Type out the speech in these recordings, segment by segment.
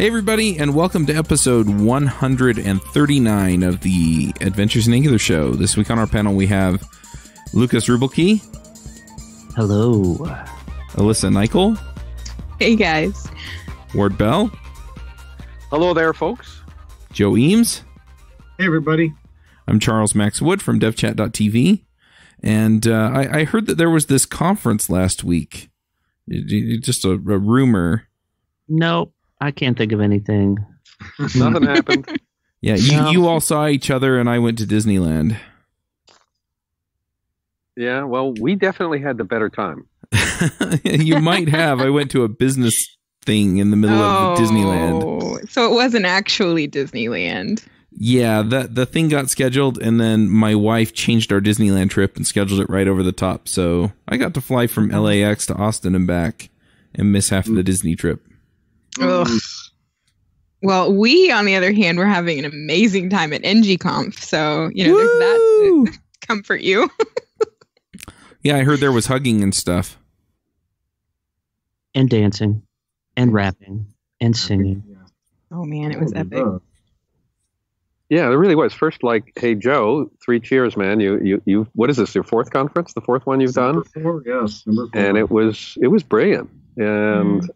Hey everybody, and welcome to episode 139 of the Adventures in Angular show. This week on our panel we have Lukas Reubbelke. Hello. Alyssa Nicoll. Hey guys. Ward Bell. Hello there, folks. Joe Eames. Hey everybody. I'm Charles Max Wood from devchat.tv. And I heard that there was this conference last week. Just a rumor. Nope. I can't think of anything. Nothing happened. Yeah, you all saw each other and I went to Disneyland. Yeah, well, we definitely had the better time. You might have. I went to a business thing in the middle of Disneyland. So it wasn't actually Disneyland. Yeah, the thing got scheduled, and then my wife changed our Disneyland trip and scheduled it right over the top. So I got to fly from LAX to Austin and back and miss half of the Disney trip. Ugh. Well, we, on the other hand, were having an amazing time at ng-conf. So, there's that to comfort you. Yeah, I heard there was hugging and stuff. And dancing. And rapping. And singing. Oh, man, it was epic. Yeah, it really was. First, hey, Joe, 3 cheers, man. You. What is this, your 4th conference? The 4th one you've done? Number 4, yes. Number 4. And it was brilliant. And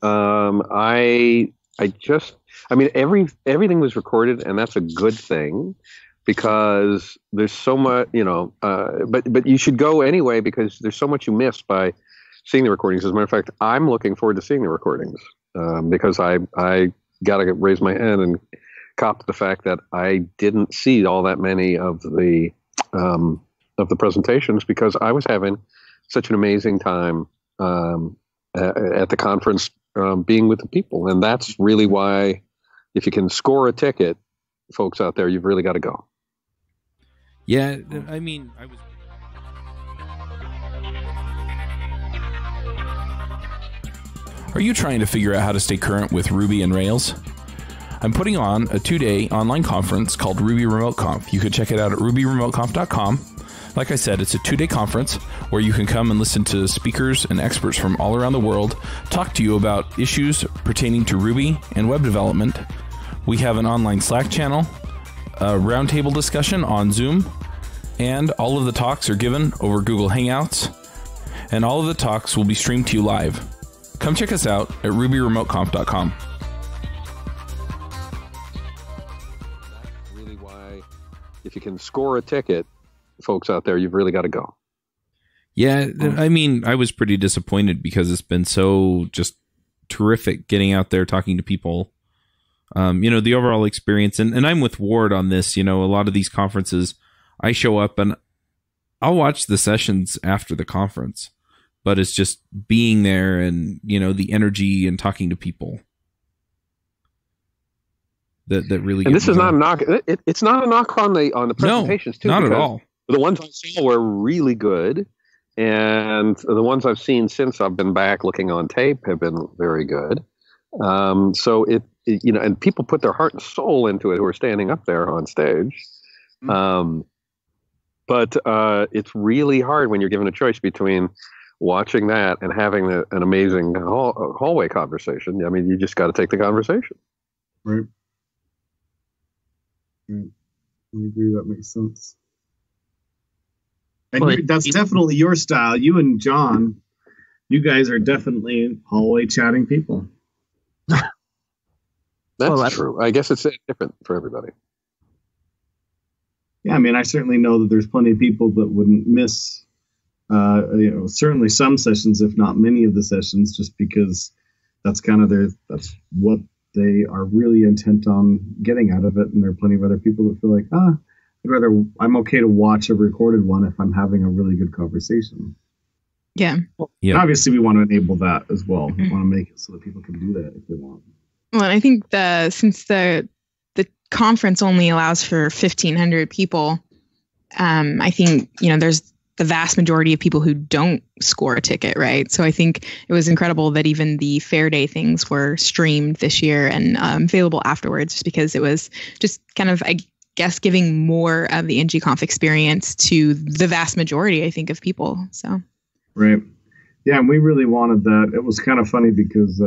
everything was recorded, and that's a good thing because there's so much, but you should go anyway because there's so much you miss by seeing the recordings. As a matter of fact, I'm looking forward to seeing the recordings because I got to raise my hand and cop to the fact that I didn't see all that many of the presentations because I was having such an amazing time at the conference, being with the people. And that's really why, if you can score a ticket, folks out there, you've really got to go. Yeah, I mean, Are you trying to figure out how to stay current with Ruby and Rails? I'm putting on a 2-day online conference called Ruby Remote Conf. You can check it out at rubyremoteconf.com. Like I said, it's a 2-day conference where you can come and listen to speakers and experts from all around the world talk to you about issues pertaining to Ruby and web development. We have an online Slack channel, a roundtable discussion on Zoom, and all of the talks are given over Google Hangouts, and all of the talks will be streamed to you live. Come check us out at rubyremoteconf.com. That's really why, if you can score a ticket, folks out there, you've really got to go. Yeah, I mean, I was pretty disappointed because it's been so just terrific getting out there, talking to people. The overall experience, and I'm with Ward on this. A lot of these conferences, I show up and I'll watch the sessions after the conference, but it's just being there and, the energy and talking to people that really. And this is not a knock. It's not a knock on the presentations, too. Not at all. The ones I saw were really good, and the ones I've seen since I've been back looking on tape have been very good. So and people put their heart and soul into it who are standing up there on stage. But it's really hard when you're given a choice between watching that and having an amazing hallway conversation. I mean, you just got to take the conversation. Right. I agree. That makes sense. And that's definitely your style. You and John, you guys are definitely hallway chatting people. That's true. I guess it's different for everybody. Yeah, I mean, I certainly know that there's plenty of people that wouldn't miss, certainly some sessions, if not many of the sessions, just because that's kind of that's what they are really intent on getting out of it. And there are plenty of other people that feel like, I'm okay to watch a recorded one if I'm having a really good conversation. Yeah. And obviously, we want to enable that as well. We want to make it so that people can do that if they want. Well, and I think since the conference only allows for 1,500 people, I think, there's the vast majority of people who don't score a ticket, right? So I think it was incredible that even the Fair Day things were streamed this year and available afterwards, just because it was just kind of, I guess, giving more of the ng-conf experience to the vast majority, I think, of people. So. Right. Yeah, and we really wanted that. It was kind of funny because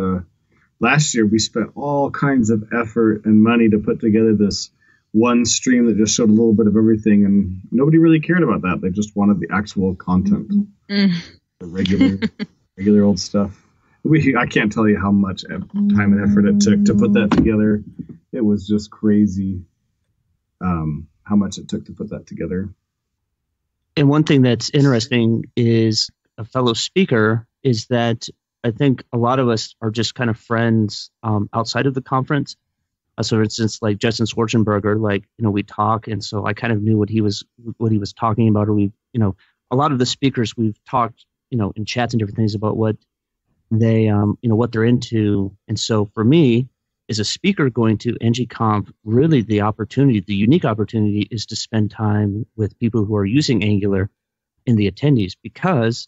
last year we spent all kinds of effort and money to put together this one stream that just showed a little bit of everything, and nobody really cared about that. They just wanted the actual content, the regular old stuff. I can't tell you how much time and effort it took to put that together. It was just crazy how much it took to put that together. And one thing that's interesting is a fellow speaker is that I think a lot of us are just kind of friends outside of the conference. So, for instance, like Justin Schwarzenberger, like, we talk, and so I kind of knew what he was talking about, or a lot of the speakers we've talked, in chats and different things about what they, what they're into. And so for me, as a speaker going to ng-conf, really the unique opportunity is to spend time with people who are using Angular in the attendees, because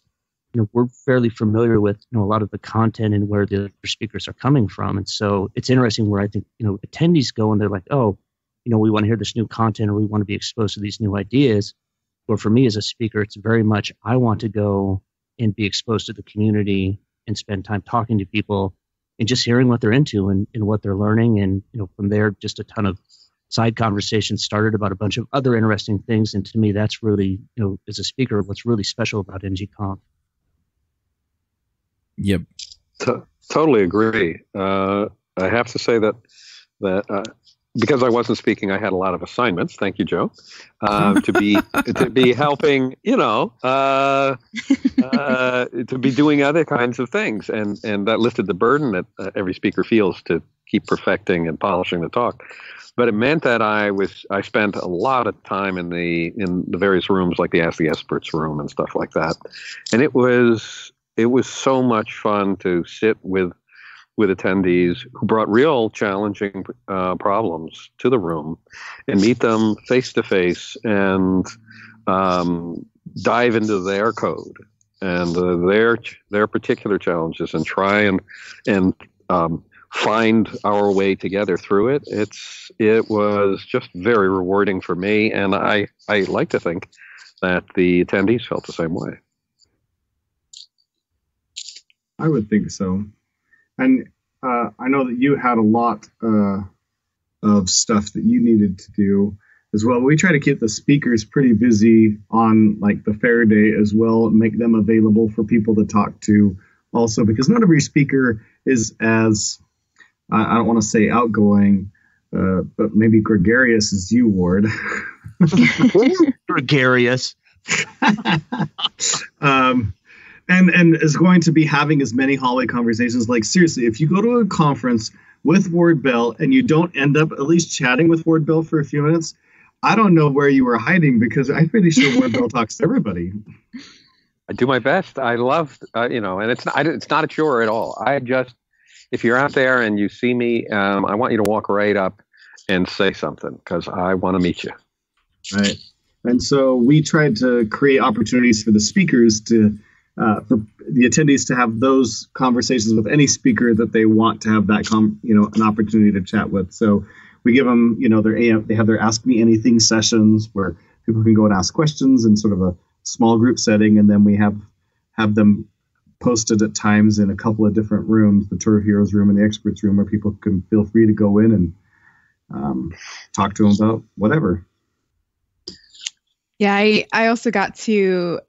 we're fairly familiar with a lot of the content and where the other speakers are coming from. And so it's interesting where I think attendees go and they're like, oh, we want to hear this new content, or we want to be exposed to these new ideas. Or for me as a speaker, it's very much I want to go and be exposed to the community and spend time talking to people and just hearing what they're into and what they're learning. And from there, just a ton of side conversations started about a bunch of other interesting things. And to me, that's really, as a speaker, what's really special about ng-conf. Yep. Totally agree. I have to say that because I wasn't speaking, I had a lot of assignments. Thank you, Joe, to be helping, to be doing other kinds of things, and that lifted the burden that every speaker feels to keep perfecting and polishing the talk. But it meant that I spent a lot of time in the various rooms, like the Ask the Experts room and stuff like that, and it was so much fun to sit with attendees who brought real challenging problems to the room and meet them face to face and dive into their code and their particular challenges and try and find our way together through it. It was just very rewarding for me, and I like to think that the attendees felt the same way. I would think so. And I know that you had a lot of stuff that you needed to do as well. We try to keep the speakers pretty busy on like the fair day as well, and make them available for people to talk to also, because not every speaker is as, I don't want to say outgoing, but maybe gregarious as you, Ward. Gregarious. And is going to be having as many hallway conversations. Like, seriously, if you go to a conference with Ward Bell and you don't end up at least chatting with Ward Bell for a few minutes, I don't know where you were hiding, because I'm pretty sure Ward Bell talks to everybody. I do my best. I love, and it's not a chore at all. If you're out there and you see me, I want you to walk right up and say something, because I want to meet you. Right. And so we tried to create opportunities for the speakers for the attendees to have those conversations with any speaker that they want to have that an opportunity to chat with. So we give them, they have their Ask Me Anything sessions where people can go and ask questions in sort of a small group setting, and then we have them posted at times in a couple of different rooms, the Tour of Heroes room and the Experts room, where people can feel free to go in and talk to them about whatever. Yeah, I also got to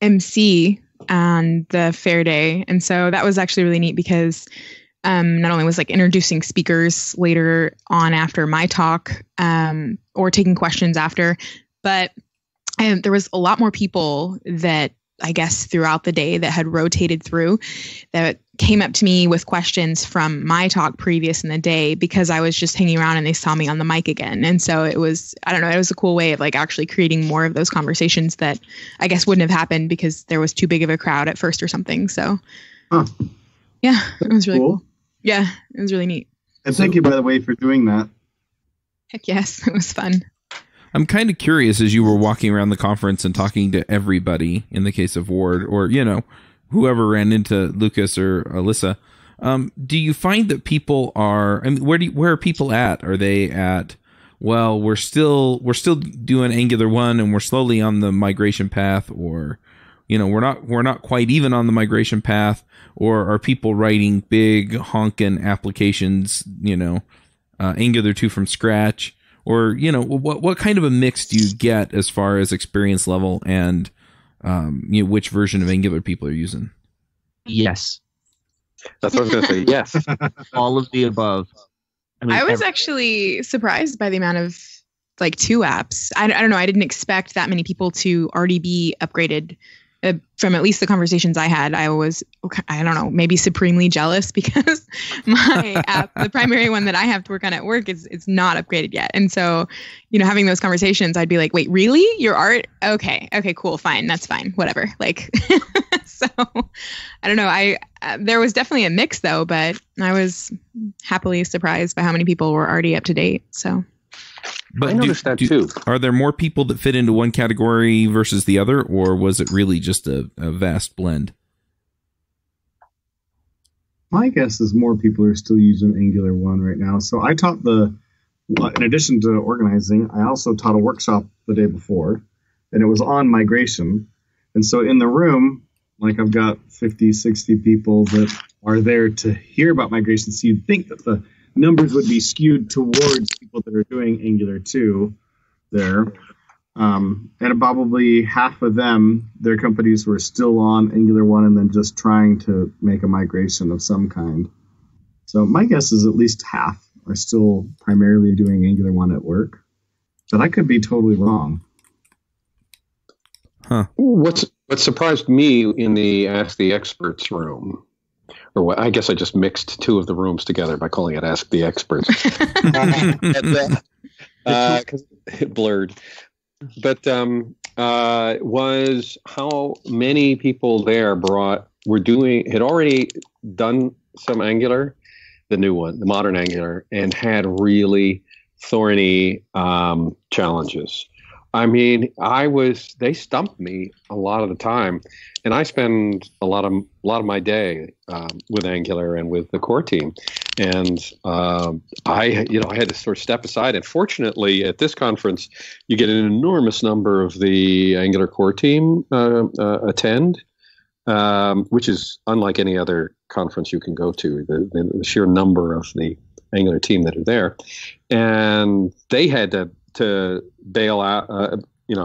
MC on the fair day, and so that was actually really neat, because not only was like introducing speakers later on after my talk, or taking questions after, but there was a lot more people that I guess throughout the day that had rotated through that came up to me with questions from my talk previous in the day, because I was just hanging around and they saw me on the mic again. And so it was, I don't know, it was a cool way of like actually creating more of those conversations that I guess wouldn't have happened because there was too big of a crowd at first or something. So yeah, it was really cool. Yeah, it was really neat. And thank you, by the way, for doing that. Heck yes, it was fun. I'm kind of curious, as you were walking around the conference and talking to everybody, in the case of Ward, or, whoever ran into Lukas or Alyssa, do you find that people are, where are people at? Are they at, well, we're still doing Angular 1 and we're slowly on the migration path, or we're not quite even on the migration path, or are people writing big honkin' applications, Angular 2 from scratch, or what kind of a mix do you get as far as experience level and which version of Angular people are using? Yes. That's what I was going to say. Yes. All of the above. I was actually surprised by the amount of 2 apps. I don't know. I didn't expect that many people to already be upgraded. From at least the conversations I had, I was, I don't know, maybe supremely jealous because my app, the primary one that I have to work on at work, is not upgraded yet. And so, having those conversations, I'd be like, wait, really? Your art? Okay, cool, fine, that's fine, whatever. So I don't know. There was definitely a mix though, but I was happily surprised by how many people were already up to date. So. But I noticed that too. Are there more people that fit into one category versus the other, or was it really just a vast blend? My guess is more people are still using Angular 1 right now. So I taught in addition to organizing, I also taught a workshop the day before, and it was on migration. And so in the room, I've got 50, 60 people that are there to hear about migration. So you'd think that the numbers would be skewed towards people that are doing Angular 2 there. And probably half of them, their companies were still on Angular 1 and then just trying to make a migration of some kind. So my guess is at least half are still primarily doing Angular 1 at work. But I could be totally wrong. Huh. What surprised me in the Ask the Experts room, or what, I guess I just mixed 2 of the rooms together by calling it Ask the Experts. Because it blurred. But was how many people there had already done some Angular, the new one, the modern Angular, and had really thorny challenges. I mean, they stumped me a lot of the time, and I spend a lot of my day with Angular and with the core team, and I had to sort of step aside. And fortunately, at this conference, you get an enormous number of the Angular core team attend, which is unlike any other conference you can go to. The sheer number of the Angular team that are there, and they had to bail out,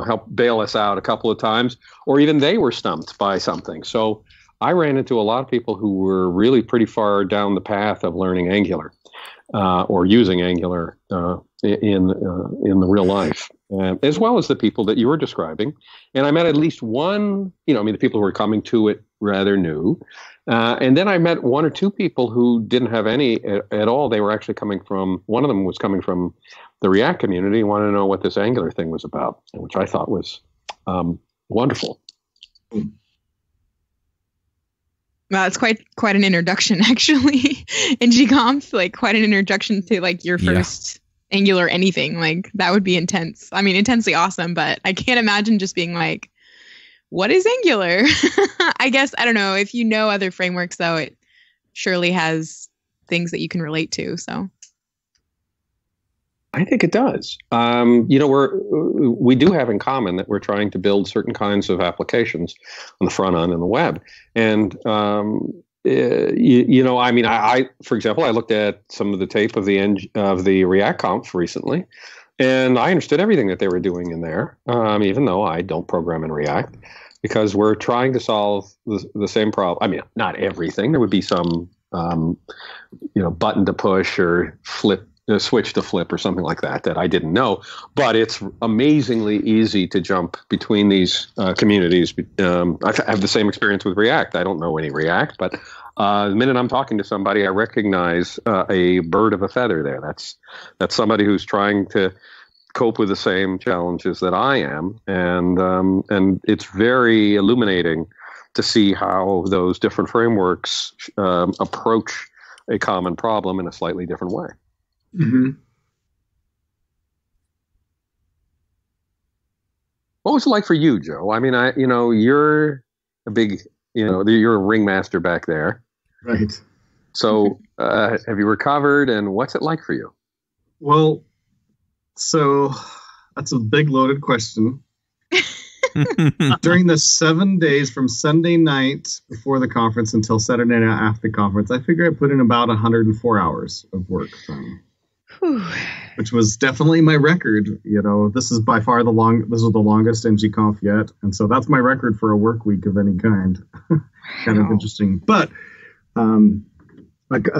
help bail us out a couple of times, or even they were stumped by something. So I ran into a lot of people who were really pretty far down the path of learning Angular or using Angular in the real life, as well as the people that you were describing. And I met at least one, the people who were coming to it rather new. And then I met 1 or 2 people who didn't have any at all. They were actually one of them was coming from the React community, wanted to know what this Angular thing was about, which I thought was wonderful. Well, it's quite an introduction, actually, ng-conf, quite an introduction to your first Angular anything. That would be intense. I mean, intensely awesome, but I can't imagine just being what is Angular? I guess, I don't know, if you know other frameworks, though, it surely has things that you can relate to, so. I think it does. We do have in common that we're trying to build certain kinds of applications on the front end and the web. And, for example, I looked at some of the tape of the React conf recently, and I understood everything that they were doing in there, even though I don't program in React, because we're trying to solve the same problem. I mean, not everything. There would be some, button to push or switch to flip or something like that I didn't know. But it's amazingly easy to jump between these communities. I have the same experience with React. I don't know any React, but the minute I'm talking to somebody, I recognize a bird of a feather there. That's somebody who's trying to cope with the same challenges that I am. And it's very illuminating to see how those different frameworks approach a common problem in a slightly different way. Mm-hmm. What was it like for you, Joe? I mean, you're a big, you're a ringmaster back there. Right. So have you recovered, and what's it like for you? Well, so that's a big loaded question. During the 7 days from Sunday night before the conference until Saturday night after the conference, I figure I put in about 104 hours of work time, which was definitely my record. This is by far this was the longest ng-conf yet. And so that's my record for a work week of any kind. Kind of interesting. But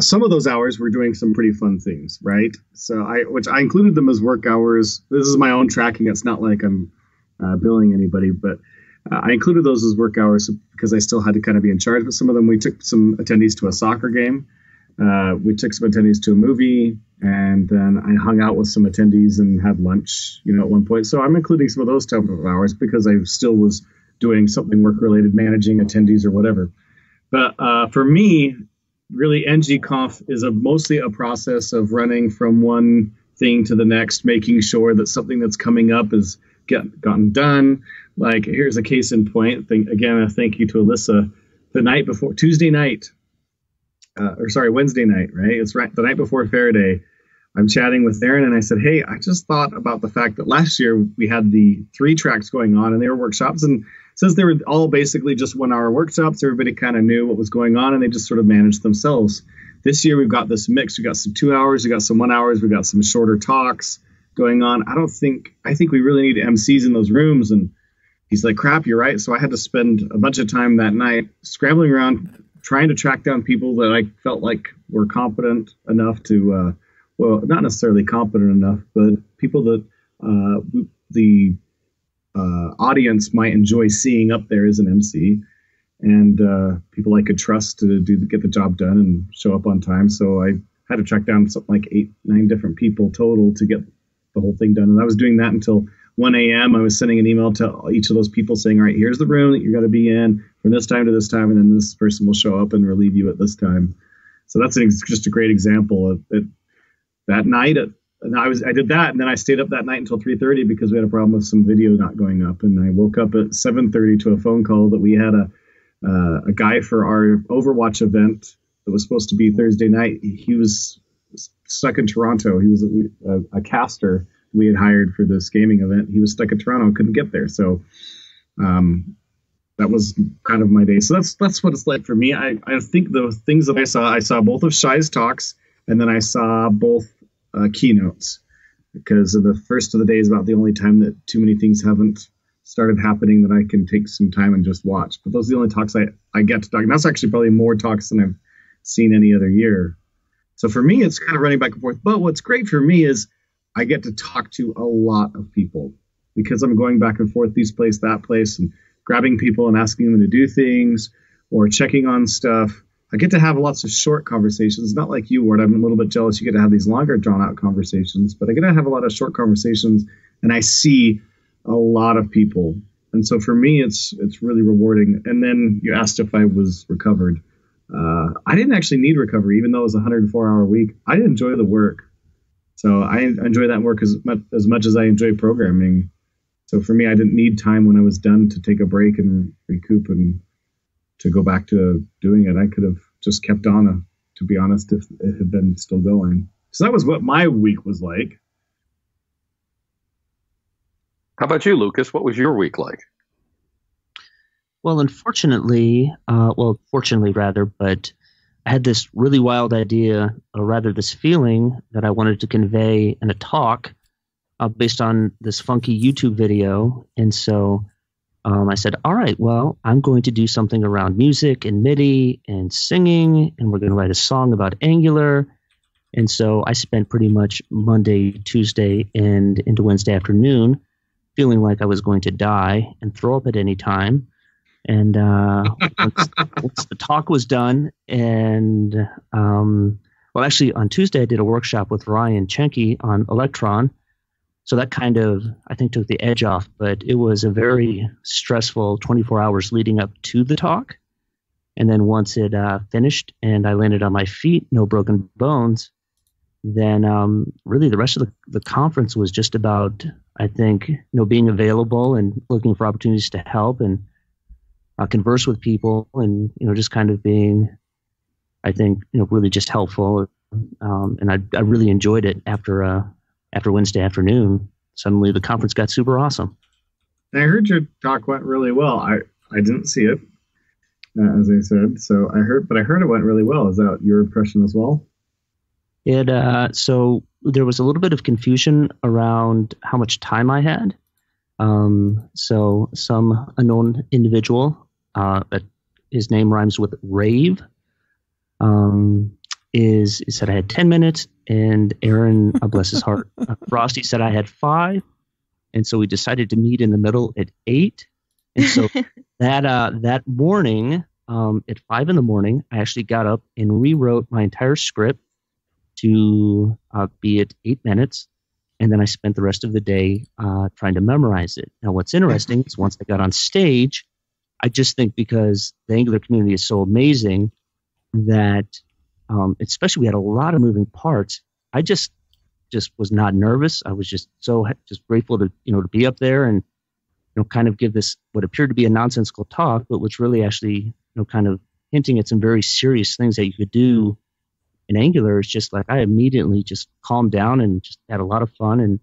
some of those hours we're doing some pretty fun things, right? So I included them as work hours. This is my own tracking. It's not like I'm billing anybody, but I included those as work hours because I still had to kind of be in charge. But some of them, we took some attendees to a soccer game. We took some attendees to a movie, and then I hung out with some attendees and had lunch, at one point. So I'm including some of those type of hours because I still was doing something work-related, managing attendees or whatever. But for me, really, ng-conf is mostly a process of running from one thing to the next, making sure that something that's coming up is gotten done. Like, here's a case in point. Again, a thank you to Alyssa. The night before, Wednesday night, right? It's right the night before Faraday. I'm chatting with Aaron and I said, hey, I just thought about the fact that last year we had the 3 tracks going on and they were workshops, and since they were all basically just 1 hour workshops, everybody kind of knew what was going on and they just sort of managed themselves. This year we've got this mix. We got some 2 hours, we got some 1 hours, we got some shorter talks going on. I think we really need MCs in those rooms. And he's like, crap, you're right. So I had to spend a bunch of time that night scrambling around trying to track down people that I felt like were competent enough to, well, not necessarily competent enough, but people that the audience might enjoy seeing up there as an MC, and people I could trust to get the job done and show up on time. So I had to track down something like 8-9 different people total to get the whole thing done. And I was doing that until 1 a.m. I was sending an email to each of those people saying, all right, here's the room that you're going to be in from this time to this time, and then this person will show up and relieve you at this time. So that's just a great example of it. That night, I did that, and then I stayed up that night until 3:30 because we had a problem with some video not going up. And I woke up at 7:30 to a phone call that we had a guy for our Overwatch event that was supposed to be Thursday night. He was stuck in Toronto. He was a caster we had hired for this gaming event. He was stuck in Toronto and couldn't get there. So that was kind of my day. So that's what it's like for me. I think the things that I saw both of Shai's talks, and then I saw both keynotes, because the first of the day is about the only time that too many things haven't started happening that I can take some time and just watch. But those are the only talks I get to talk. And that's actually probably more talks than I've seen any other year. So for me, it's kind of running back and forth. But what's great for me is I get to talk to a lot of people because I'm going back and forth, this place, that place, and grabbing people and asking them to do things or checking on stuff. I get to have lots of short conversations, not like you, Ward. I'm a little bit jealous you get to have these longer, drawn-out conversations, but I get to have a lot of short conversations, and I see a lot of people. And so for me, it's really rewarding. And then you asked if I was recovered. I didn't actually need recovery, even though it was a 104-hour week. I enjoy the work. So I enjoy that work as much as I enjoy programming. So for me, I didn't need time when I was done to take a break and recoup and to go back to doing it. I could have just kept on, to be honest, if it had been still going. So that was what my week was like. How about you, Lucas? What was your week like? Well, fortunately, but I had this really wild idea, or rather this feeling that I wanted to convey in a talk based on this funky YouTube video. And so I said, all right, well, I'm going to do something around music and MIDI and singing, and we're going to write a song about Angular. And so I spent pretty much Monday, Tuesday, and into Wednesday afternoon feeling like I was going to die and throw up at any time. And once the talk was done, and well, actually on Tuesday I did a workshop with Ryan Chenke on Electron. So that kind of, I think, took the edge off, but it was a very stressful 24 hours leading up to the talk. And then once it finished and I landed on my feet, no broken bones, then really the rest of the conference was just about, I think, being available and looking for opportunities to help and converse with people and, just kind of being, I think, really just helpful. And I really enjoyed it after Wednesday afternoon. Suddenly the conference got super awesome. I heard your talk went really well. I didn't see it, as I said, so I heard it went really well. Is that your impression as well? So there was a little bit of confusion around how much time I had. So some unknown individual, that his name rhymes with rave, said I had 10 minutes, and Aaron, bless his heart, Frosty said I had 5. And so we decided to meet in the middle at 8. And so that morning, at 5 in the morning, I actually got up and rewrote my entire script to be at 8 minutes. And then I spent the rest of the day trying to memorize it. Now, what's interesting is once I got on stage, I just think because the Angular community is so amazing that, especially we had a lot of moving parts, I just was not nervous. I was just grateful to be up there and kind of give this what appeared to be a nonsensical talk, but which really actually kind of hinting at some very serious things that you could do in Angular. Is just like I immediately just calmed down and just had a lot of fun. And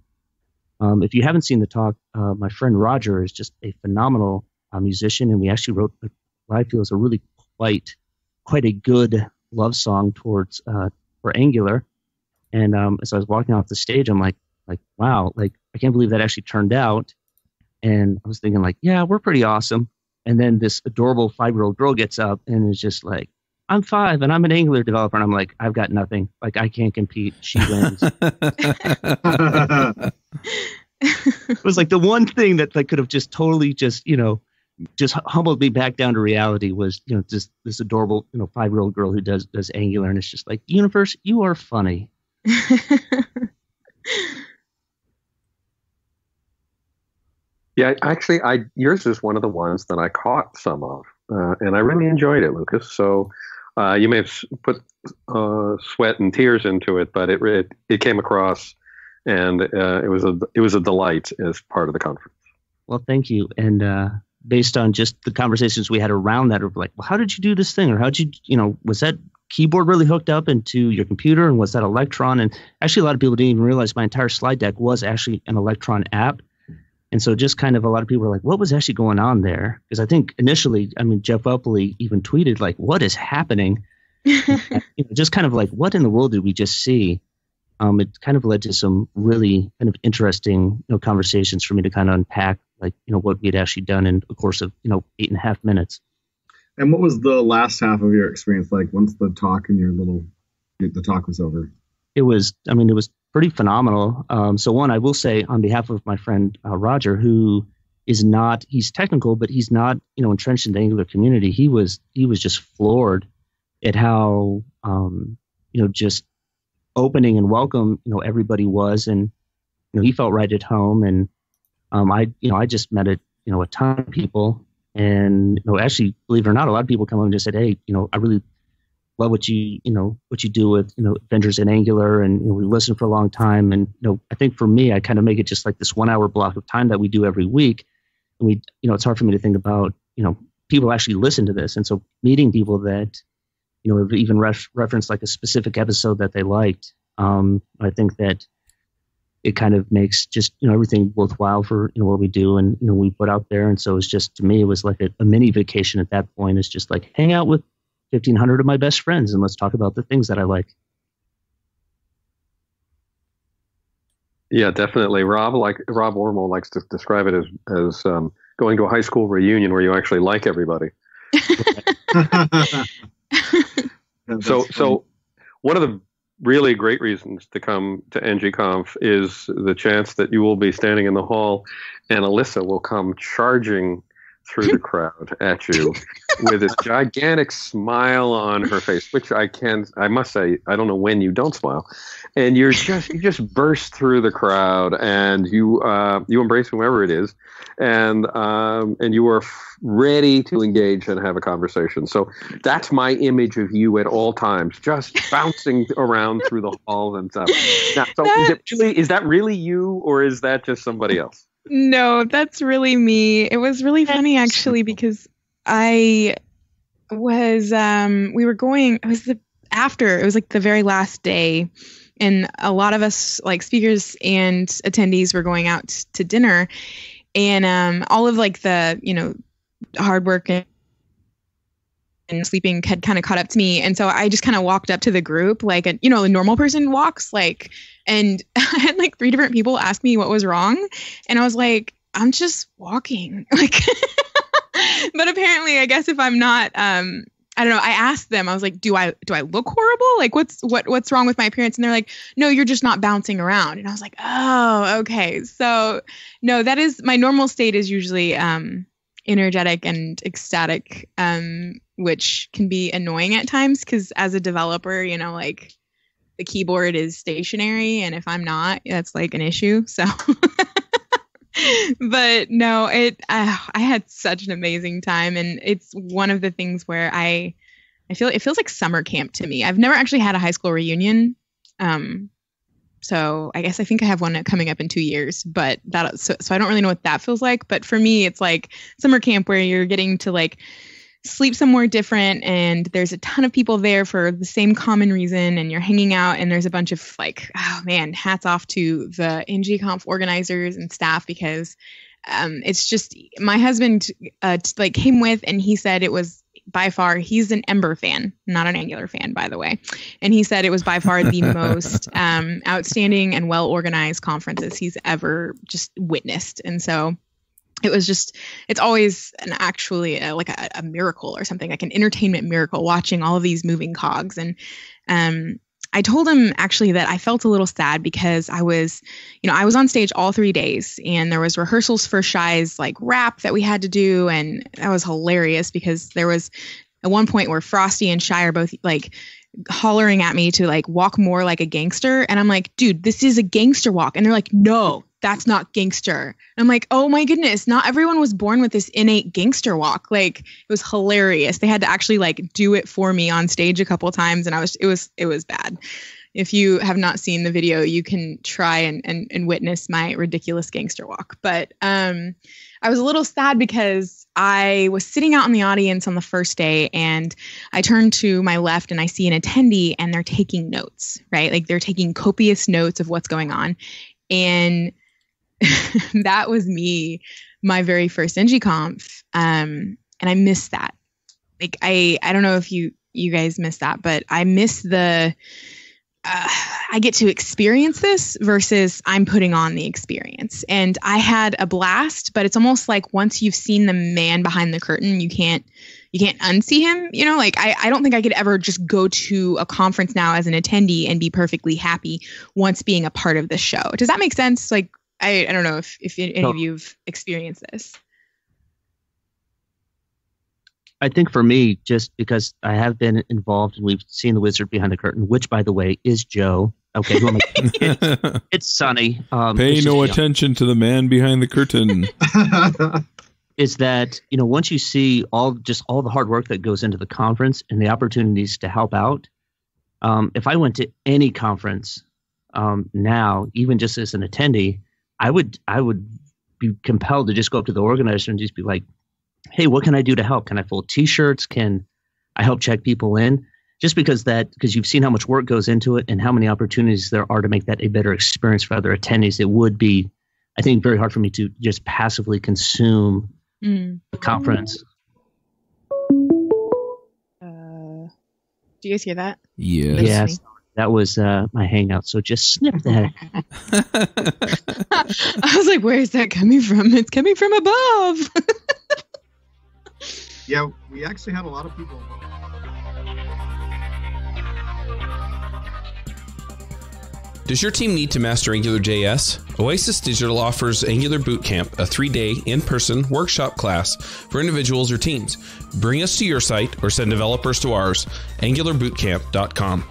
if you haven't seen the talk, my friend Roger is just a phenomenal musician, and we actually wrote what I feel is a really quite a good love song towards for Angular. And as I was walking off the stage, I'm like, wow, I can't believe that actually turned out. And I was thinking yeah, we're pretty awesome. And then this adorable 5-year-old girl gets up and is just like, I'm 5 and I'm an Angular developer. And I'm like, I've got nothing. I can't compete. She wins. It was the one thing that could have just totally just humbled me back down to reality was, just this adorable, 5-year-old girl who does Angular. And it's just like, universe, you are funny. Yeah, actually, yours is one of the ones that I caught some of, and I really enjoyed it, Lucas. So you may have put sweat and tears into it, but it came across, and it was a delight as part of the conference. Well, thank you. And based on just the conversations we had around that, of well, how did you do this thing, or how did you, was that keyboard really hooked up into your computer, and was that Electron? And actually, a lot of people didn't even realize my entire slide deck was actually an Electron app. And so just kind of a lot of people were like, what was actually going on there? Because I think initially, Jeff Reubbelke even tweeted what is happening? Just kind of what in the world did we just see? It kind of led to some really kind of interesting conversations for me to kind of unpack what we had actually done in a course of 8.5 minutes. And what was the last half of your experience like once the talk and the talk was over? It was pretty phenomenal. So one, I will say on behalf of my friend Roger, who he's technical, but he's not, entrenched in the Angular community. He was just floored at how, just opening and welcome, everybody was, and he felt right at home. And I just met a ton of people, and actually, believe it or not, a lot of people come up and just said, hey, I really love what you do with Adventures in Angular, and we listen for a long time. And I think for me, I kind of make it just this 1 hour block of time that we do every week. And we it's hard for me to think about people actually listen to this, and so meeting people that have even referenced a specific episode that they liked. I think that it kind of makes just everything worthwhile for what we do and we put out there. And so it's just, to me, it was like a mini vacation at that point. It's just hang out with 1,500 of my best friends and let's talk about the things that I like. Yeah, definitely. Rob Ormo likes to describe it as going to a high school reunion where you actually like everybody. So one of the really great reasons to come to ng-conf is the chance that you will be standing in the hall and Alyssa will come charging through the crowd at you with this gigantic smile on her face, which I must say, I don't know when you don't smile, and you just burst through the crowd and you embrace whoever it is, and you are ready to engage and have a conversation. So that's my image of you at all times, just bouncing around through the hall and stuff. Now, so is that really you, or is that just somebody else? No, that's really me. It was really funny actually, because it was the very last day, and a lot of us speakers and attendees were going out to dinner, And all of like the, hard work and sleeping had kind of caught up to me. And so I just kind of walked up to the group like a normal person walks, like, and I had like 3 different people ask me what was wrong. And I was like, I'm just walking. Like, but apparently I guess if I'm not, I don't know. I asked them, I was like, do I look horrible? Like what's wrong with my appearance? And they're like, no, you're just not bouncing around. And I was like, oh, okay. So no, that is my normal state is usually, energetic and ecstatic, which can be annoying at times because as a developer, like the keyboard is stationary, and if I'm not, that's like an issue. So, but no, I had such an amazing time, and it's one of the things where I feel it feels like summer camp to me. I've never actually had a high school reunion. So I guess I think I have one coming up in 2 years, but so I don't really know what that feels like. But for me, it's like summer camp where you're getting to like sleep somewhere different, and there's a ton of people there for the same common reason, and you're hanging out, and there's a bunch of like, oh man, hats off to the ng-conf organizers and staff, because it's just my husband like came with, and he said it was by far, he's an Ember fan, not an Angular fan, by the way. And he said it was by far the most outstanding and well-organized conferences he's ever just witnessed. And so it was just, it's always like a miracle or something, like an entertainment miracle, watching all of these moving cogs. And I told him actually that I felt a little sad because I was on stage all 3 days, and there was rehearsals for Shy's like rap that we had to do. And that was hilarious because there was at one point where Frosty and Shy are both like hollering at me to like walk more like a gangster. And I'm like, dude, this is a gangster walk. And they're like, no, that's not gangster. And I'm like, oh my goodness, not everyone was born with this innate gangster walk. Like, it was hilarious. They had to actually like do it for me on stage a couple of times, and it was bad. If you have not seen the video, you can try and witness my ridiculous gangster walk. But I was a little sad because I was sitting out in the audience on the first day, and I turned to my left and I see an attendee, and they're taking notes, right? Like they're taking copious notes of what's going on. And that was me, my very first ng-conf. And I missed that. Like, I don't know if you guys missed that, but I miss I get to experience this versus I'm putting on the experience. And I had a blast, but it's almost like once you've seen the man behind the curtain, you can't unsee him. Like I don't think I could ever just go to a conference now as an attendee and be perfectly happy once being a part of the show. Does that make sense? Like, I don't know if any of you've experienced this. I think for me, just because I have been involved and we've seen the wizard behind the curtain, which, by the way, is Joe. Okay, it's Sunny. Pay no attention to the man behind the curtain. Is that, once you see all the hard work that goes into the conference and the opportunities to help out, if I went to any conference now, even just as an attendee, I would be compelled to just go up to the organizer and just be like, hey, what can I do to help? Can I fold T-shirts? Can I help check people in? Just because you've seen how much work goes into it and how many opportunities there are to make that a better experience for other attendees. It would be, I think, very hard for me to just passively consume the conference. Do you guys hear that? Yes. That was my hangout, so just snip that. I was like, where is that coming from? It's coming from above. Yeah, we actually had a lot of people. Does your team need to master AngularJS? Oasis Digital offers Angular Bootcamp, a 3-day in-person workshop class for individuals or teams. Bring us to your site or send developers to ours, angularbootcamp.com.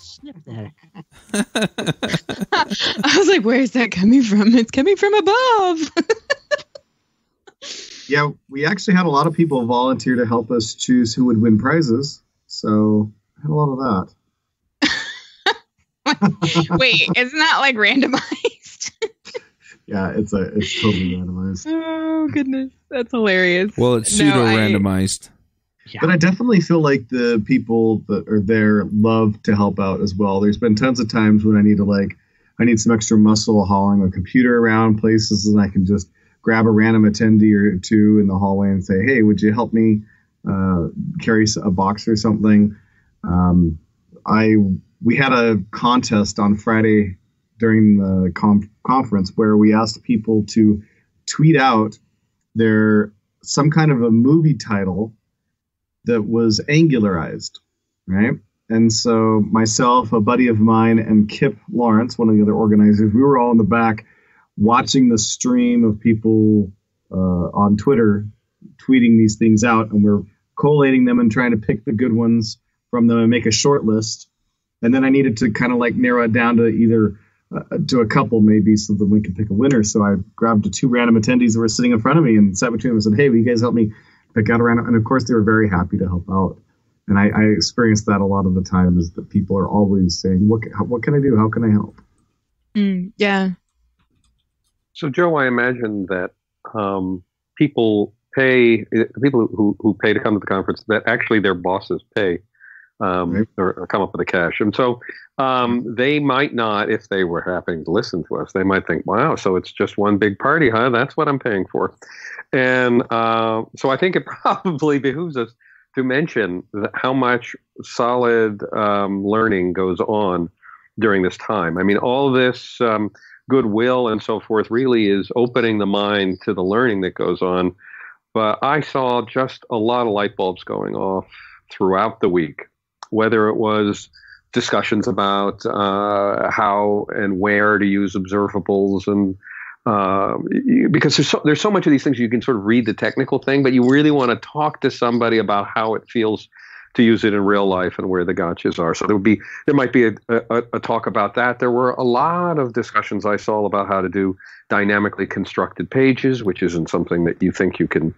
Snip that. I was like, where is that coming from? It's coming from above. Yeah, we actually had a lot of people volunteer to help us choose who would win prizes. So I had a lot of that. Wait, isn't that like randomized? Yeah, it's totally randomized. Oh goodness, that's hilarious. Well, it's pseudo randomized. Yeah. But I definitely feel like the people that are there love to help out as well. There's been tons of times when I need some extra muscle hauling a computer around places, and I can just grab a random attendee or two in the hallway and say, hey, would you help me carry a box or something? We had a contest on Friday during the conference where we asked people to tweet out some kind of a movie title that was angularized, right? And so myself, a buddy of mine, and Kip Lawrence, one of the other organizers, we were all in the back watching the stream of people on Twitter tweeting these things out, and we're collating them and trying to pick the good ones from them and make a short list. And then I needed to kind of like narrow it down to either to a couple maybe so that we could pick a winner. So I grabbed the two random attendees that were sitting in front of me and sat between them and said, hey, will you guys help me pick out a random? And of course, they were very happy to help out. And I experienced that a lot of the time, is that people are always saying, what can I do? How can I help? Yeah. So, Joe, I imagine that people pay who pay to come to the conference, that actually their bosses pay or come up with the cash. And so they might not, if they were happening to listen to us, they might think, wow, so it's just one big party, huh? That's what I'm paying for. And so I think it probably behooves us to mention how much solid learning goes on during this time. I mean, all this goodwill and so forth really is opening the mind to the learning that goes on. But I saw just a lot of light bulbs going off throughout the week, whether it was discussions about how and where to use observables, and because there's so much of these things, you can sort of read the technical thing, but you really want to talk to somebody about how it feels to use it in real life and where the gotchas are. So there might be a talk about that. There were a lot of discussions I saw about how to do dynamically constructed pages, which isn't something that you think you can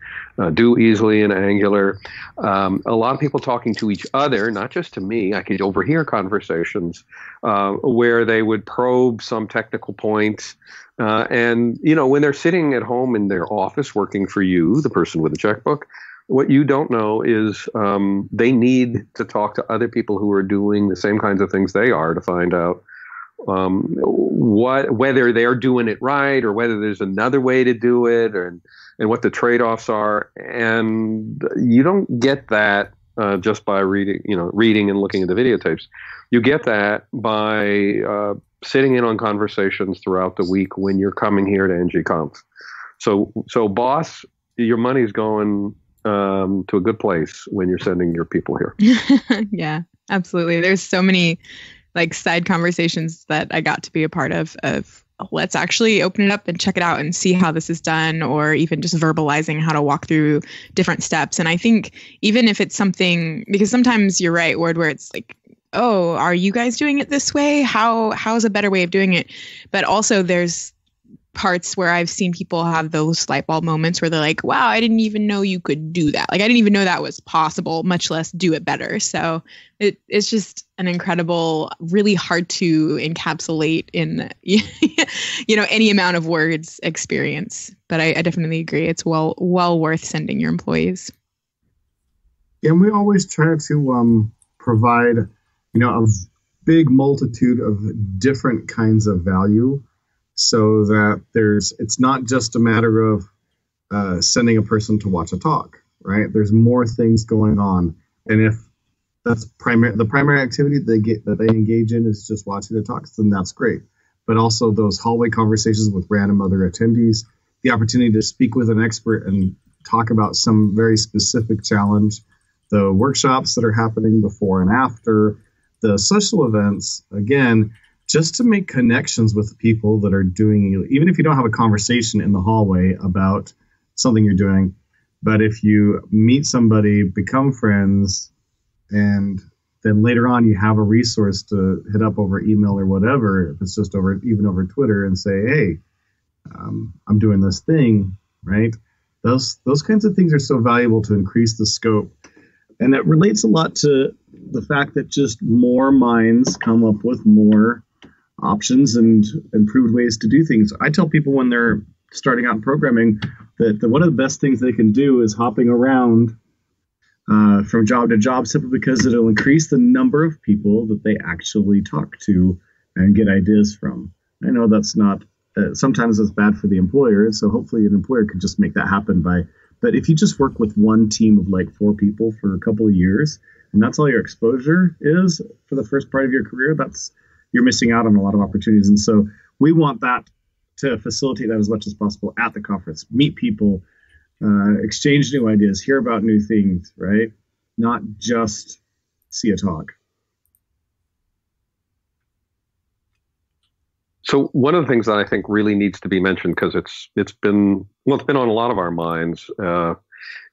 do easily in Angular. A lot of people talking to each other, not just to me. I could overhear conversations where they would probe some technical points. And, when they're sitting at home in their office working for you, the person with the checkbook, what you don't know is they need to talk to other people who are doing the same kinds of things they are to find out whether they're doing it right or whether there's another way to do it, and what the trade-offs are. And you don't get that just by reading and looking at the videotapes. You get that by sitting in on conversations throughout the week when you're coming here to ng-conf. So boss, your money's going to a good place when you're sending your people here. Yeah, absolutely. There's so many side conversations that I got to be a part of let's actually open it up and check it out and see how this is done, or even just verbalizing how to walk through different steps. And I think even if it's something, because sometimes you're right, Ward, where it's like, oh, are you guys doing it this way? How's a better way of doing it? But also there's parts where I've seen people have those light bulb moments where they're like, wow, I didn't even know you could do that. I didn't even know that was possible, much less do it better. So it's just an incredible, really hard to encapsulate in, any amount of words experience. But I definitely agree. It's well worth sending your employees. And we always try to provide, a big multitude of different kinds of value, so that it's not just a matter of sending a person to watch a talk, right? There's more things going on. And if that's the primary activity that they engage in is just watching the talks, then that's great. But also those hallway conversations with random other attendees, the opportunity to speak with an expert and talk about some very specific challenge, the workshops that are happening before and after, the social events, again, just to make connections with people that are doing, even if you don't have a conversation in the hallway about something you're doing, but if you meet somebody, become friends, and then later on you have a resource to hit up over email or whatever, if it's just even over Twitter, and say, hey, I'm doing this thing, right? Those kinds of things are so valuable to increase the scope. And that relates a lot to the fact that just more minds come up with more options and improved ways to do things. I tell people when they're starting out in programming that one of the best things they can do is hopping around from job to job, simply because it'll increase the number of people that they actually talk to and get ideas from. I know that's not, sometimes it's bad for the employer, so hopefully an employer could just make that happen but if you just work with one team of like 4 people for a couple of years, and that's all your exposure is for the first part of your career, you're missing out on a lot of opportunities. And so we want that to facilitate that as much as possible at the conference. Meet people, exchange new ideas, hear about new things, right? Not just see a talk. So one of the things that I think really needs to be mentioned, because it's been on a lot of our minds,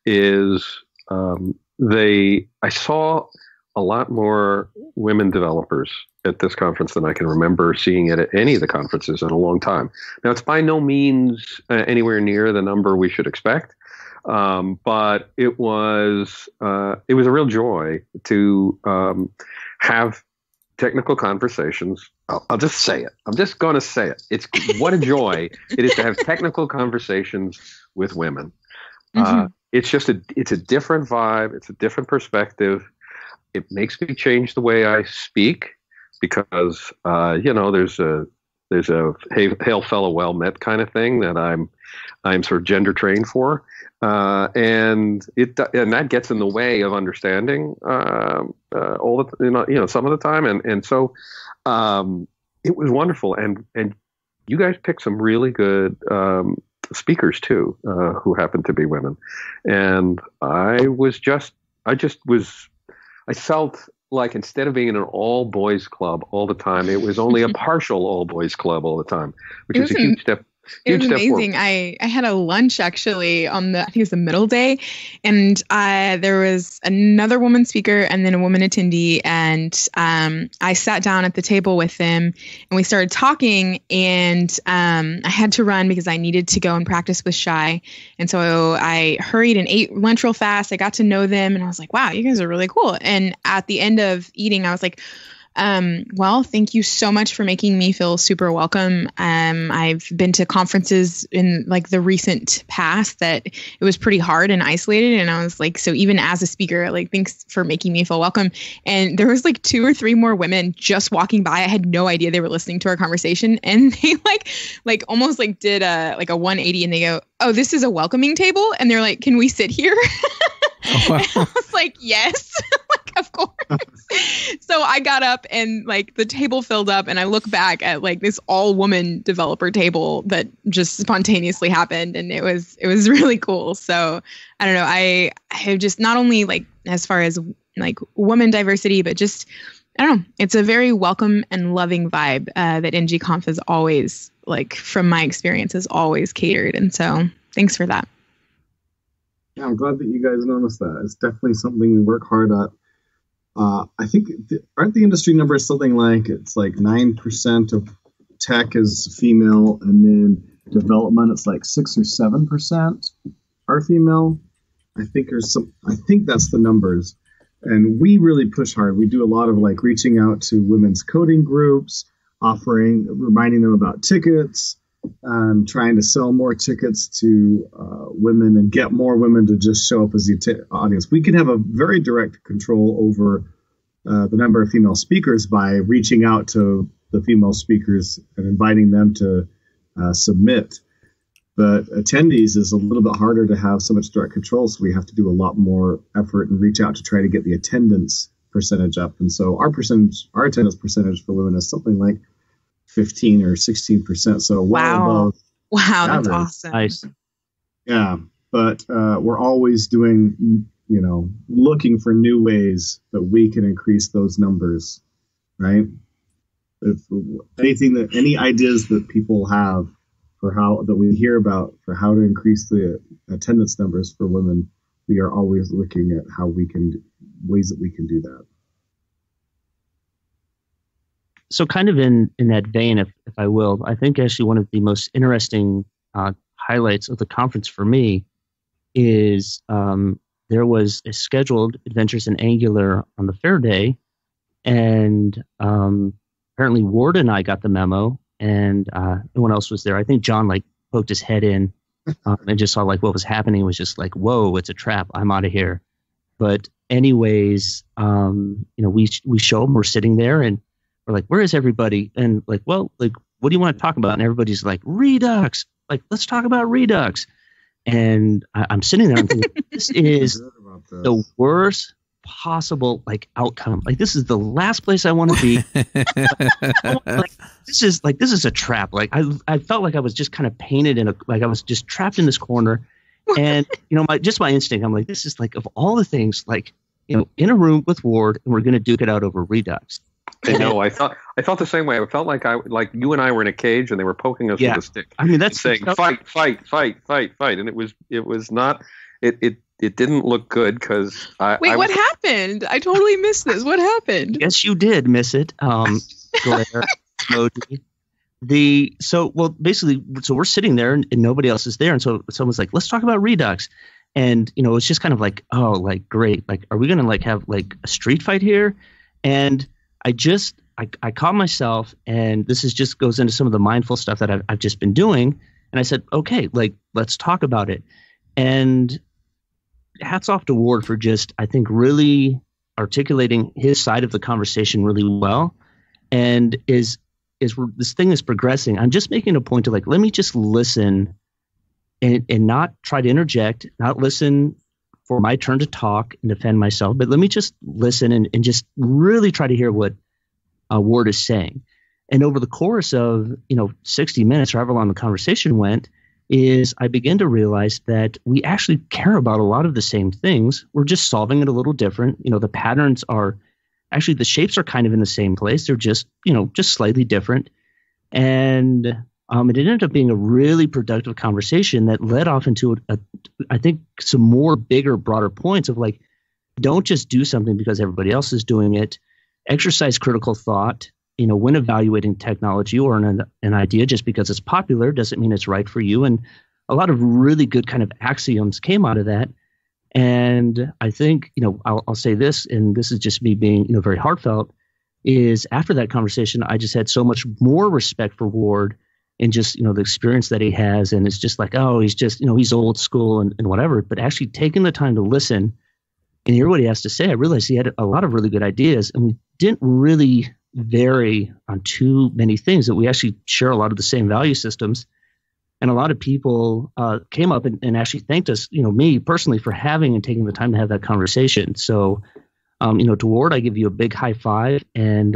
is I saw a lot more women developers at this conference than I can remember seeing it at any of the conferences in a long time. Now, it's by no means anywhere near the number we should expect, but it was a real joy to have technical conversations. I'll just say it. I'm just going to say it. It's what a joy it is to have technical conversations with women. It's a different vibe. It's a different perspective. It makes me change the way I speak because, there's a hail fellow well met kind of thing that I'm sort of gender trained for. And that gets in the way of understanding some of the time, and so it was wonderful, and you guys picked some really good speakers too, who happened to be women, and I felt like instead of being in an all boys club all the time, it was only a partial all boys club all the time, which is a huge step. It was amazing. I had a lunch actually I think it was the middle day, and there was another woman speaker and then a woman attendee, and I sat down at the table with them and we started talking, and I had to run because I needed to go and practice with Shy, and so I hurried and ate lunch real fast. I got to know them and I was like, wow, you guys are really cool. And at the end of eating, I was like, well, thank you so much for making me feel super welcome. I've been to conferences in like the recent past that it was pretty hard and isolated. And I was like, so even as a speaker, like, thanks for making me feel welcome. And there was like 2 or 3 more women just walking by. I had no idea they were listening to our conversation. And they like almost like did a 180 and they go, oh, this is a welcoming table. And they're like, can we sit here? I was like, yes, like, of course. So I got up and like the table filled up, and I look back at like this all woman developer table that just spontaneously happened. And it was really cool. So I don't know. I have just not only like as far as like woman diversity, but just, I don't know, it's a very welcome and loving vibe that ng-conf is always, like, from my experience, has always catered. And so thanks for that. Yeah, I'm glad that you guys noticed that. It's definitely something we work hard at. I think, aren't the industry numbers something like, it's like 9% of tech is female, and then development, it's like 6 or 7% are female. I think that's the numbers. And we really push hard. We do a lot of like reaching out to women's coding groups, reminding them about tickets, trying to sell more tickets to women and get more women to just show up as the audience. We can have a very direct control over the number of female speakers by reaching out to the female speakers and inviting them to submit. But attendees is a little bit harder to have so much direct control, so we have to do a lot more effort and reach out to try to get the attendance percentage up. And so our attendance percentage for women is something like 15 or 16%. So above. Wow, that's awesome. Nice. Yeah, but we're always doing, looking for new ways that we can increase those numbers, right? If any ideas that people have for that we hear about for how to increase the attendance numbers for women, we are always looking at ways that we can do that. So kind of in that vein, if I will, I think actually one of the most interesting highlights of the conference for me is there was a scheduled Adventures in Angular on the fair day, and apparently Ward and I got the memo, and no one else was there. I think John poked his head in and just saw what was happening. It was just like, whoa, it's a trap. I'm out of here. But anyways, we show them, we're sitting there and we're like, where is everybody? And like, well, like, what do you want to talk about? And everybody's like, Redux. Like, let's talk about Redux. And I'm sitting there and thinking, this is the worst possible like outcome. Like, this is the last place I want to be. This is a trap. Like, I felt like I was just kind of painted I was just trapped in this corner. And my instinct, I'm like, this is like, of all the things, like, in a room with Ward, and we're going to duke it out over Redux. I know. I felt the same way. I felt like you and I were in a cage, and they were poking us with a stick. I mean, that's saying fight, and it was not. It didn't look good because what happened? I totally missed this. What happened? Yes, you did miss it. Glare emoji. So we're sitting there and nobody else is there, and so someone's like, let's talk about Redux. And it's just kind of like, oh, like, great, like, are we gonna like have like a street fight here? And I caught myself, and this just goes into some of the mindful stuff that I've just been doing, and I said, okay, like, let's talk about it. And hats off to Ward for just, I think, really articulating his side of the conversation really well. And is this thing is progressing, I'm just making a point to like, let me just listen and not try to interject, not listen for my turn to talk and defend myself, but let me just listen and just really try to hear what Ward is saying. And over the course of 60 minutes, or however long the conversation went, I begin to realize that we actually care about a lot of the same things. We're just solving it a little different. The patterns are actually, the shapes are kind of in the same place. They're just slightly different. And it ended up being a really productive conversation that led off into I think some more bigger, broader points of like, don't just do something because everybody else is doing it. Exercise critical thought. When evaluating technology or an idea, just because it's popular doesn't mean it's right for you. And a lot of really good kind of axioms came out of that. And I think, I'll say this, and this is just me being, very heartfelt, is after that conversation, I just had so much more respect for Ward and just, the experience that he has. And it's just like, oh, he's just, he's old school and whatever. But actually taking the time to listen and hear what he has to say, I realized he had a lot of really good ideas. And we didn't really vary on too many things, that we actually share a lot of the same value systems. And a lot of people came up and actually thanked us, me personally, for having and taking the time to have that conversation. So, to Ward, I give you a big high five, and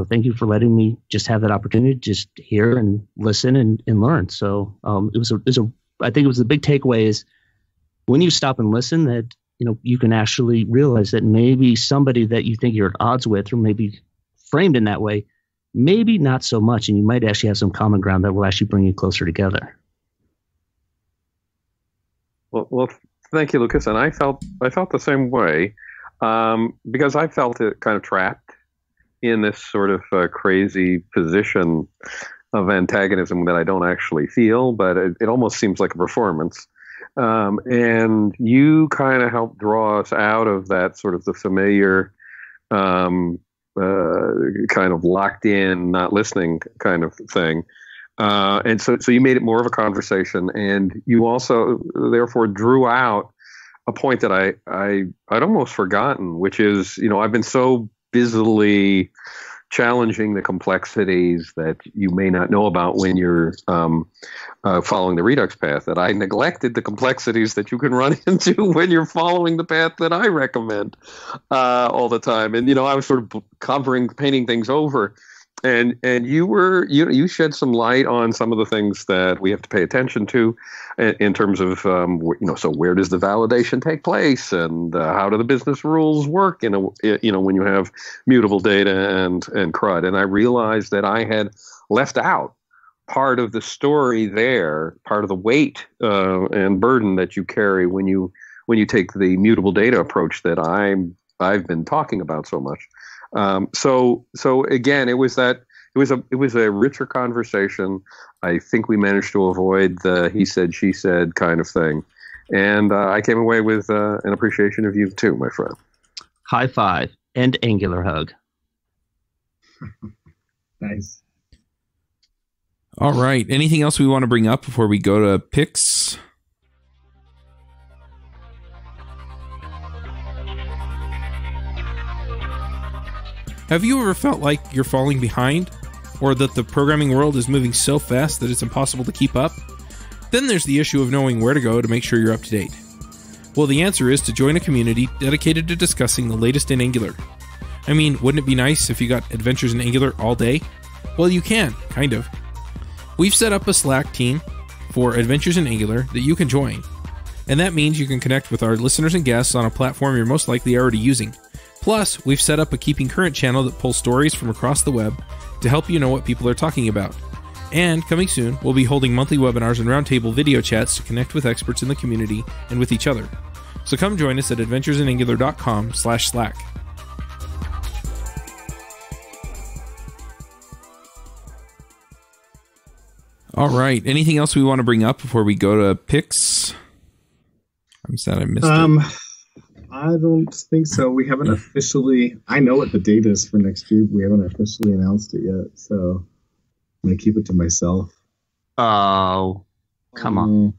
thank you for letting me just have that opportunity to just hear and listen and learn. So I think it was the big takeaway is when you stop and listen, that you can actually realize that maybe somebody that you think you're at odds with, or maybe framed in that way, maybe not so much, and you might actually have some common ground that will actually bring you closer together. Well, thank you, Lucas. And I felt the same way, because I felt it kind of trapped in this sort of crazy position of antagonism that I don't actually feel, but it almost seems like a performance. And you kind of helped draw us out of that sort of the familiar kind of locked in, not listening kind of thing. And so you made it more of a conversation, and you also therefore drew out a point that I'd almost forgotten, which is, I've been so busily challenging the complexities that you may not know about when you're following the Redux path, that I neglected the complexities that you can run into when you're following the path that I recommend all the time. And, I was sort of painting things over. And you shed some light on some of the things that we have to pay attention to in terms of, so where does the validation take place, and how do the business rules work when you have mutable data and CRUD. And I realized that I had left out part of the story there, part of the weight and burden that you carry when you take the mutable data approach that I've been talking about so much. So again, it was a richer conversation. I think we managed to avoid the he said, she said kind of thing. And I came away with an appreciation of you too, my friend. High five and angular hug. Nice. All right. Anything else we want to bring up before we go to picks? Have you ever felt like you're falling behind, or that the programming world is moving so fast that it's impossible to keep up? Then there's the issue of knowing where to go to make sure you're up to date. Well, the answer is to join a community dedicated to discussing the latest in Angular. I mean, wouldn't it be nice if you got adventures in Angular all day? Well, you can, kind of. We've set up a Slack team for Adventures in Angular that you can join. And that means you can connect with our listeners and guests on a platform you're most likely already using. Plus, we've set up a Keeping Current channel that pulls stories from across the web to help you know what people are talking about. And, coming soon, we'll be holding monthly webinars and roundtable video chats to connect with experts in the community and with each other. So come join us at adventuresinangular.com/Slack. All right. Anything else we want to bring up before we go to picks? I'm sad I missed it. I don't think so. We haven't officially... I know what the date is for next year, but we haven't officially announced it yet, so I'm going to keep it to myself. Oh, come on.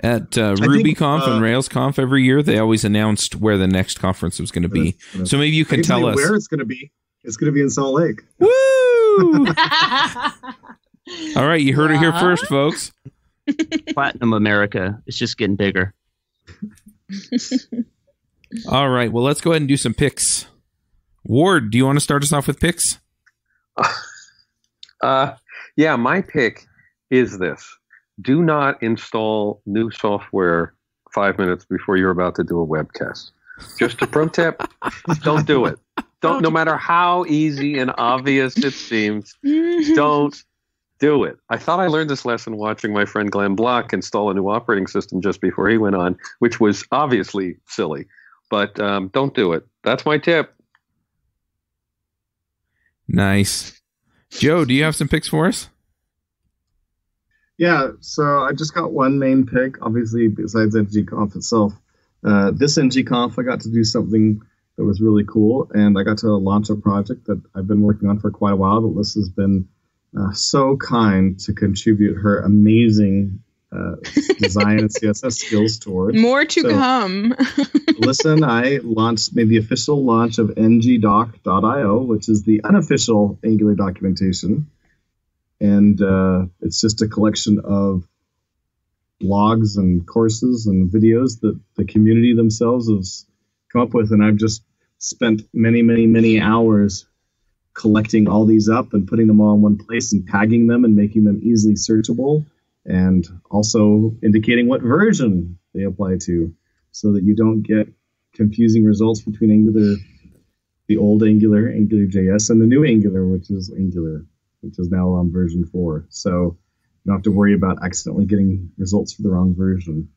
At RubyConf and RailsConf every year, they always announced where the next conference was going to be. So maybe you can tell us where it's going to be. It's going to be in Salt Lake. Woo! All right, you heard it here first, folks. Platinum America. It's just getting bigger. All right, well, let's go ahead and do some picks. Ward, do you want to start us off with picks? Yeah, my pick is this. Do not install new software 5 minutes before you're about to do a web test. Just a pro tip, don't do it. Don't, no matter how easy and obvious it seems, don't do it. I thought I learned this lesson watching my friend Glenn Block install a new operating system just before he went on, which was obviously silly. But don't do it. That's my tip. Nice. Joe, do you have some picks for us? Yeah, so I just got one main pick, obviously, besides ng-conf itself. This ng-conf, I got to do something that was really cool, and I got to launch a project that I've been working on for quite a while. But Alyssa's been so kind to contribute her amazing design and CSS skills towards. More to come. Alyssa and I made the official launch of ng-doc.io, which is the unofficial Angular documentation. And it's just a collection of blogs and courses and videos that the community themselves has come up with. And I've just spent many, many, many hours collecting all these up and putting them all in one place and tagging them and making them easily searchable, and also indicating what version they apply to so that you don't get confusing results between Angular, the old Angular, AngularJS, and the new Angular, which is Angular, which is now on version 4. So you don't have to worry about accidentally getting results for the wrong version.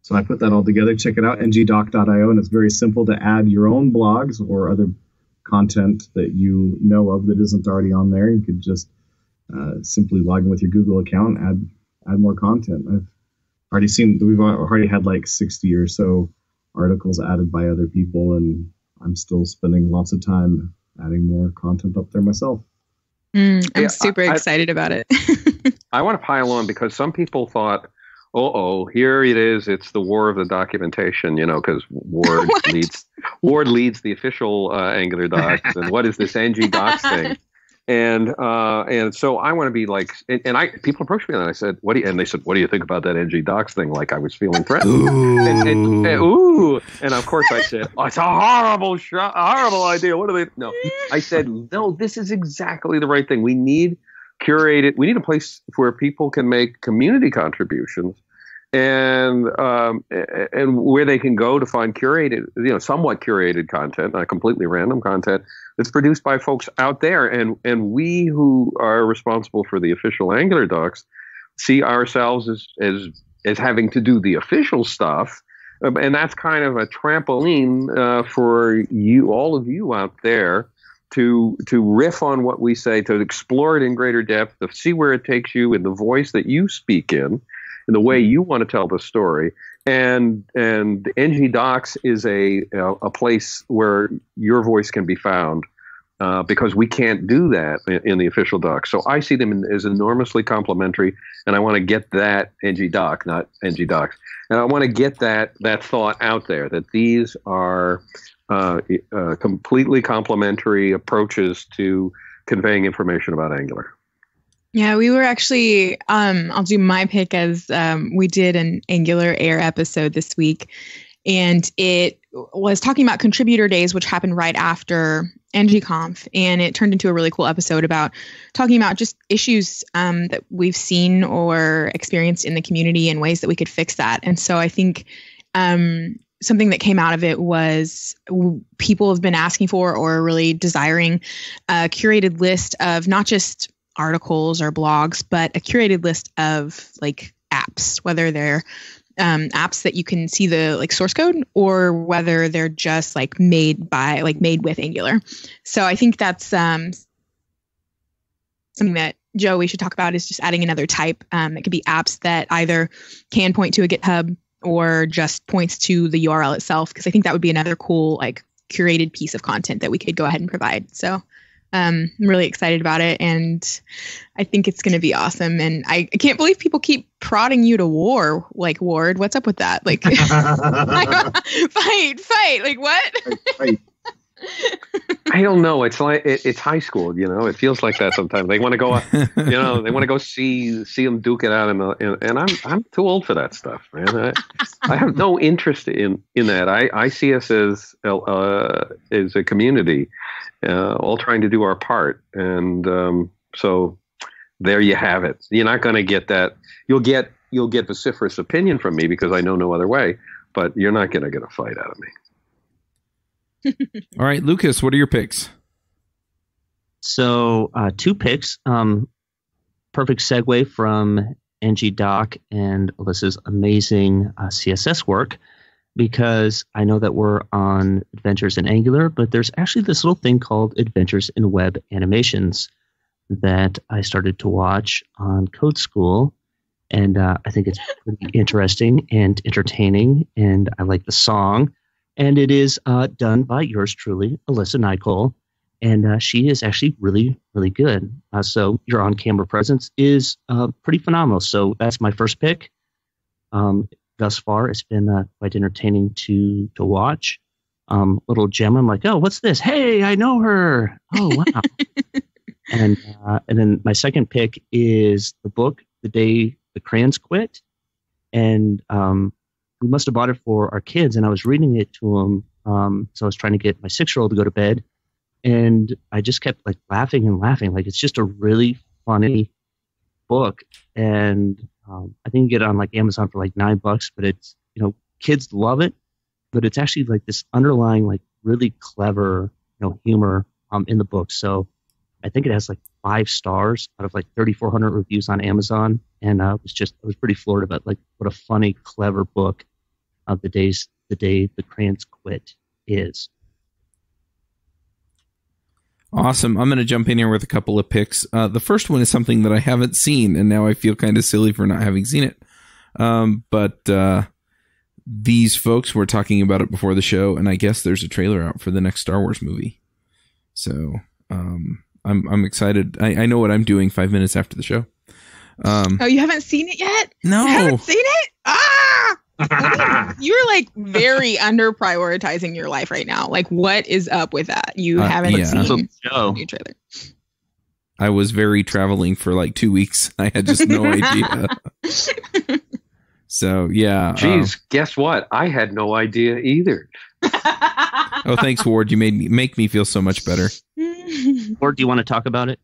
So I put that all together. Check it out, ng-doc.io, and it's very simple to add your own blogs or other content that you know of that isn't already on there. You could just simply log in with your Google account and add more content. We've already had like 60 or so articles added by other people, and I'm still spending lots of time adding more content up there myself. I'm super excited about it. I want to pile on because some people thought, here it is. It's the war of the documentation, because Ward leads the official Angular docs. And what is this ng-docs thing? And so I want to be like, people approached me and I said, and they said, what do you think about that ng-docs thing? Like I was feeling threatened. And of course I said, it's a horrible idea. What do they? No, I said, no, this is exactly the right thing. We need a place where people can make community contributions and where they can go to find curated, somewhat curated content, not completely random content that's produced by folks out there. And we who are responsible for the official Angular docs see ourselves as having to do the official stuff. And that's kind of a trampoline for all of you out there to riff on what we say, to explore it in greater depth, to see where it takes you in the voice that you speak in the way you want to tell the story. And ng-docs is a place where your voice can be found because we can't do that in the official docs. So I see them as enormously complementary, and I want to get that ng-doc, not ng-docs. And I want to get that thought out there, that these are completely complementary approaches to conveying information about Angular. Yeah, we were actually, I'll do my pick as we did an Angular Air episode this week. And it was talking about contributor days, which happened right after ng-conf. And it turned into a really cool episode about talking about just issues that we've seen or experienced in the community and ways that we could fix that. And so I think something that came out of it was people have been asking for or really desiring a curated list of not just articles or blogs, but a curated list of like apps, whether they're apps that you can see the like source code or whether they're just like made with Angular. So I think that's something that, Joe, we should talk about, is just adding another type. It could be apps that either can point to a GitHub or just points to the URL itself, because I think that would be another cool like curated piece of content that we could go ahead and provide. So I'm really excited about it, and I think it's going to be awesome. And I can't believe people keep prodding you to war. Like, Ward, what's up with that? Like, fight. Like, what? Fight. I don't know. It's like it's high school. It feels like that sometimes. They want to go. They want to go see them duke it out, and I'm too old for that stuff, man. I have no interest in that. I see us as a community, all trying to do our part, and so there you have it. You're not going to get that. You'll get vociferous opinion from me because I know no other way, but you're not going to get a fight out of me. All right, Lucas, what are your picks? So 2 picks. Perfect segue from ng-doc and Alyssa's amazing CSS work, because I know that we're on Adventures in Angular, but there's actually this little thing called Adventures in Web Animations that I started to watch on Code School, and I think it's pretty interesting and entertaining, and I like the song. And it is done by yours truly, Alyssa Nicoll, and she is actually really, really good. So your on-camera presence is pretty phenomenal. So that's my first pick. Thus far, it's been quite entertaining to watch. Little gem, I'm like, oh, what's this? Hey, I know her. Oh, wow. and then my second pick is the book, The Day the Crayons Quit. And we must have bought it for our kids, and I was reading it to them. So I was trying to get my 6-year-old to go to bed, and I just kept like laughing and laughing. Like, it's just a really funny book, and I think you get it on like Amazon for like $9, but it's, kids love it, but it's actually like this underlying like really clever humor in the book. So I think it has like 5 stars out of like 3,400 reviews on Amazon, and I was pretty floored about like what a funny, clever book of the day the Crayons Quit is. Awesome. I'm going to jump in here with a couple of picks. The first one is something that I haven't seen, and now I feel kind of silly for not having seen it. But these folks were talking about it before the show, and I guess there's a trailer out for the next Star Wars movie. So I'm excited. I know what I'm doing 5 minutes after the show. Oh, you haven't seen it yet? No. You haven't seen it? You're like very under prioritizing your life right now. Like, what is up with that? You haven't seen the new trailer. I was very traveling for like 2 weeks. I had just no idea. So, yeah. Geez, guess what? I had no idea either. Oh, thanks, Ward. You make me feel so much better. Ward, do you want to talk about it?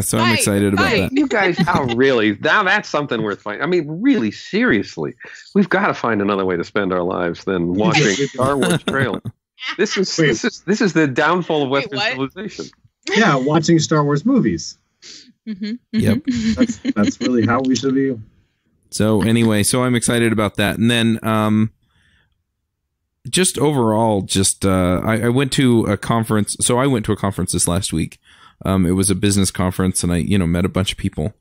So I'm excited about that. You guys, really? Now that's something worth finding. I mean, really, seriously, we've got to find another way to spend our lives than watching Star Wars trailer. This is the downfall of Western civilization. Yeah, watching Star Wars movies. Mm-hmm. Yep. That's really how we should be. So anyway, I'm excited about that, and then just overall, I went to a conference. So I went to a conference this last week. It was a business conference, and I, met a bunch of people.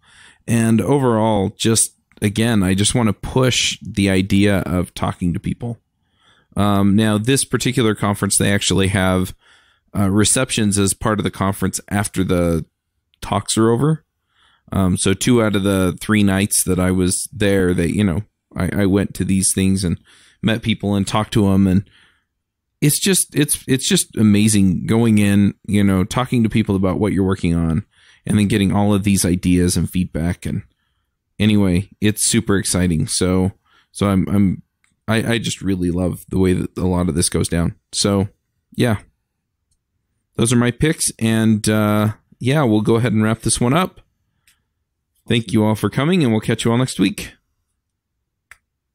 And overall, I just want to push the idea of talking to people. Now, this particular conference, they actually have receptions as part of the conference after the talks are over. So 2 out of the 3 nights that I was there, I went to these things and met people and talked to them, and it's just amazing going in, talking to people about what you're working on, and then getting all of these ideas and feedback. And anyway, it's super exciting. So I just really love the way that a lot of this goes down. So yeah, those are my picks, and we'll go ahead and wrap this one up. Thank you all for coming, and we'll catch you all next week.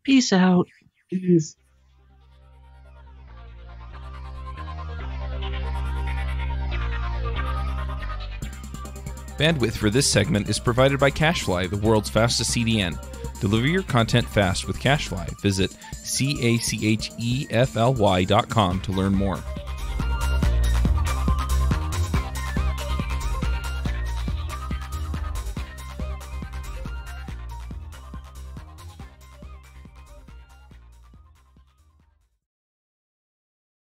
Peace out. Peace. Bandwidth for this segment is provided by CacheFly, the world's fastest CDN. Deliver your content fast with CacheFly. Visit CACHEFLY.com to learn more.